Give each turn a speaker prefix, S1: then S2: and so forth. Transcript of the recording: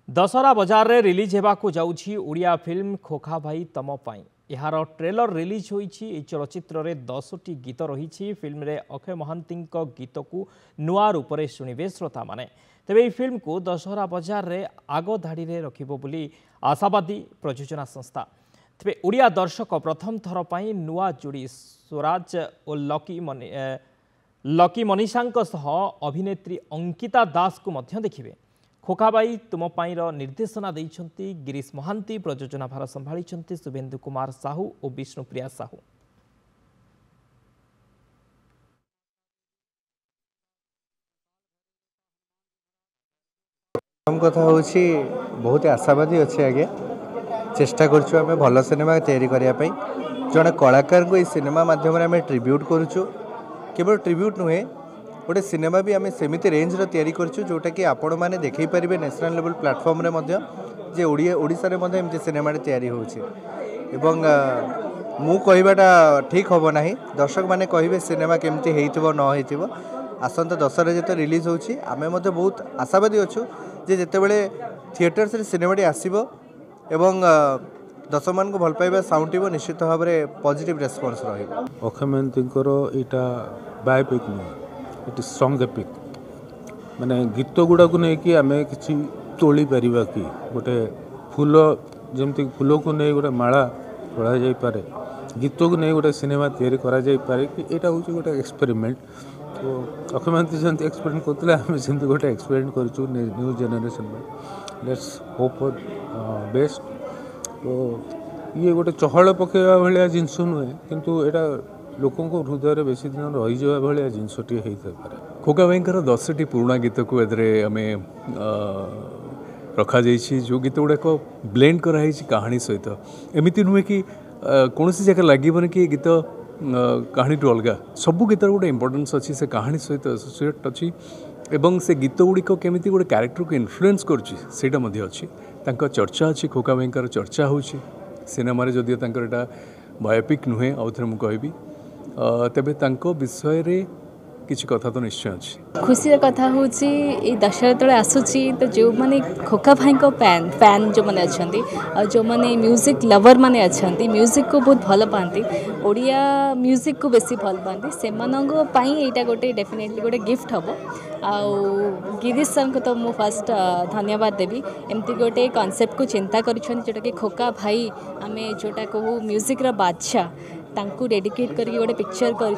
S1: दशहरा बजार रे release हेबाकु जाउछि Odia film खोखा भाई तम पाई। यार ट्रेलर रिलीज होईछि। ए चलचित्र रे 10टी गीत रही। फिल्म रे अक्षय महांती गीत को नुआ रूप से शुणिबे श्रोता माने। तेबे এই फिल्म को दशहरा बजार रे आग धाड़ी रे रखिबो बोली आशावादी प्रयोजना संस्था। तेबे उड़िया दर्शक प्रथम थर पाई नुआ जोड़ी स्वराज और लकी मनीषांक सह अभिनेत्री अंकिता दास को मध्य देखिबे। खोखाबाई तुम पाईर निर्देशना देइछंती गिरीश महांती, प्रयोजना भार संभाळिछंती शुभेन्दु कुमार साहू और विष्णुप्रिया साहू।
S2: हम कथा होछि बहुत आशावादी अच्छे आगे चेष्टा करछु आमे भल सिनेमा तैयारी करिया पई। जने कलाकार को इस सिनेमा माध्यम आम ट्रिब्यूट करूछु। केवल ट्रिब्यूट नुहे गोटे सिनेमा भी आम सेमिति रेंज रो तैयारी करछु जोटा कि आपण माने देखै परिबे नेशनल लेवल प्लेटफॉर्म रे मध्य जे ओडिसा रे मध्य एमती सिनेमा तैयारी होछि। एवं मु कहबाटा ठीक होबो नाही। दर्शक माने कहिबे सिनेमा केमती हेइथिबो न हेइथिबो। आसंत दशहरा जेते रिलीज होछि आमे मध्य बहुत आशावादी अछु जे जेते बेले थिएटर्स रे सिनेमाटी आसीबो एवं दर्शक मान को भल पाइबा साउंड निश्चित भाव में पॉजिटिव रेस्पॉन्स रहिबो।
S3: अक्षय महांतींकर इटा बायोपिक नुहे, इट स्ट्रॉन्ग एपिक माने गीत गुड़ा को लेकिन आम कि तोली पारिबा कि गोटे फूल जमती फूल को नहीं गोटे माला तोड़ा जाई पारे, गीत को नहीं गोटे सिनेमा तैयारी करा जाई पारे कि एटा होची गोटे एक्सपेरिमेंट। तो अक्षय महांती जंती एक्सपेरिमेंट करते आम सेमती गोटे एक्सपेरिमेंट करूँ न्यू जेनेरेशन में। Let's hope for best. तो ये गोटे चहल पकेवा भाया जिनस नुहे किंतु एटा लोकों को हृदय बेसी दिन रही जावा भाया जिनसटी होता पारे।
S4: खोखा भाई 10टी पुराणा गीत को आम रखा जाइए जो गीत गुड़ाक ब्लेंड कराई कहानी सहित। एमती नुहे कि कौन सी जगह लगे कि गीत कहानी टू अलग सबू गीतर गोटे इम्पोर्टेन्स अच्छी से कहानी सहित एसोसिएट अच्छी एवं से गीत गुड़िक केमी गोटे क्यारेक्टर को इन्फ्लुएंस करुँचा अच्छी चर्चा अच्छी। खोखा भाई चर्चा हो सिनेमा जदिओ यहाँ बायोपिक नुहे आउ थे मुझे कहबी तेबे तांको विषय रे किसी कथा तो निश्चय अच्छी।
S5: खुशी कथा हूँ दशहरा तले आसूची तो जो मैंने खोखा भाई को फैन जो मैंने अच्छा जो मैंने म्यूजिक लवर मैंने अच्छा म्यूजिक को बहुत भल पाती ओडिया म्यूजिक को बेसी भल पाती से यहाँ गोटे डेफिनेटली गोटे गिफ्ट हम आउ गिरीश सर को तो मु फर्स्ट धन्यवाद देवी एमती गोटे कॉन्सेप्ट को चिंता जोटा कि खोखा भाई आम जोटा कहूँ म्यूजिक बादशाह तांकु डेडिकेट करके गोटे पिक्चर कर।